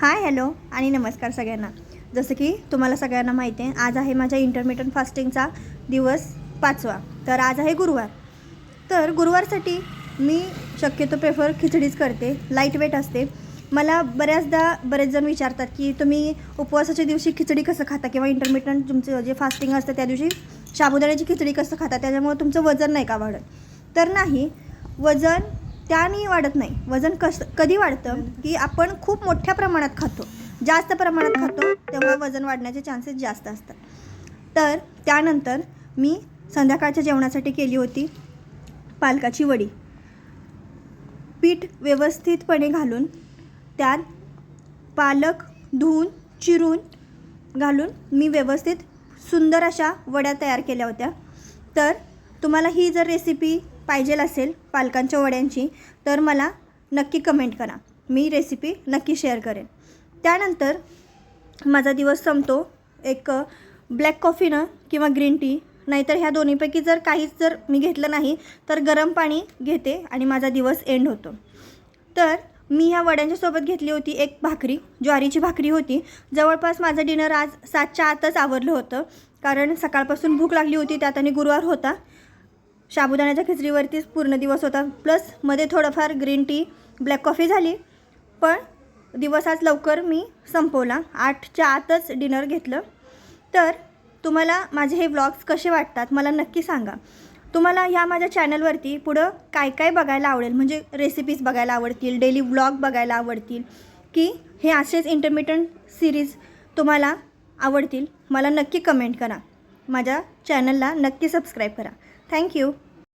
Hi hello आणि नमस्कार सगळ्यांना. जसं की तुम्हाला सगळ्यांना माहिती आहे, आज आहे माझ्या इंटरमिटंट फास्टिंगचा दिवस 5वा. तर आज आहे गुरुवार. तर गुरुवारसाठी मी शक्यतो प्रेफर खिचडीच करते, लाईट वेट असते. मला बऱ्याचदा बरेच जण विचारतात की तुम्ही उपवासाच्या दिवशी खिचडी कसं खाता किंवा इंटरमिटंट तुमचं जे फास्टिंग असतं त्या दिवशी साबुदाण्याची खिचडी कसं खाता, त्याच्यामुळे तुमचं वजन नाही का वाढत. तर नाही, वजन त्याने वाढत नाही. वजन कधी वाढतं की आपण खूप मोठ्या प्रमाणात खातो, जास्त प्रमाणात खातो, तेव्हा वजन वाढण्याचे चान्सेस जास्त असतात. तर त्यानंतर मी संध्याकाळच्या जेवणासाठी केली होती पालकाची वडी. पीठ व्यवस्थितपणे घालून त्यात पालक धुवून चिरून घालून मी व्यवस्थित सुंदर अशा वड्या तयार केल्या होत्या. तर तुम्हाला ही जर रेसिपी पाहिजेल असेल पालकांच्या वड्यांची तर मला नक्की कमेंट करा, मी रेसिपी नक्की शेअर करेन. त्यानंतर माझा दिवस संपतो एक ब्लॅक कॉफीनं किंवा ग्रीन टी, नाहीतर ह्या दोन्हीपैकी जर काहीच जर मी घेतलं नाही तर गरम पाणी घेते आणि माझा दिवस एंड होतो. तर मी ह्या वड्यांच्यासोबत घेतली होती एक भाकरी, ज्वारीची भाकरी होती. जवळपास माझं डिनर आज 7च्या आतच आवरलं होतं, कारण सकाळपासून भूक लागली होती, त्यात आणि गुरुवार होता. साबुदाण्याच्या खिचडीवरतीच पूर्ण दिवस होता, प्लस मध्ये थोडंफार ग्रीन टी ब्लॅक कॉफी झाली. पण दिवस आज लवकर मी संपवला, 8च्या आतच डिनर घेतलं. तर तुम्हाला माझे हे व्लॉग्स कसे वाटतात मला नक्की सांगा. तुम्हाला ह्या माझ्या चॅनलवरती पुढं काय काय बघायला आवडेल, म्हणजे रेसिपीज बघायला आवडतील, डेली व्लॉग बघायला आवडतील, की हे असेच इंटरमिटंट सिरीज तुम्हाला आवडतील, मला नक्की कमेंट करा. माझ्या चॅनलला नक्की सबस्क्राईब करा. थँक्यू.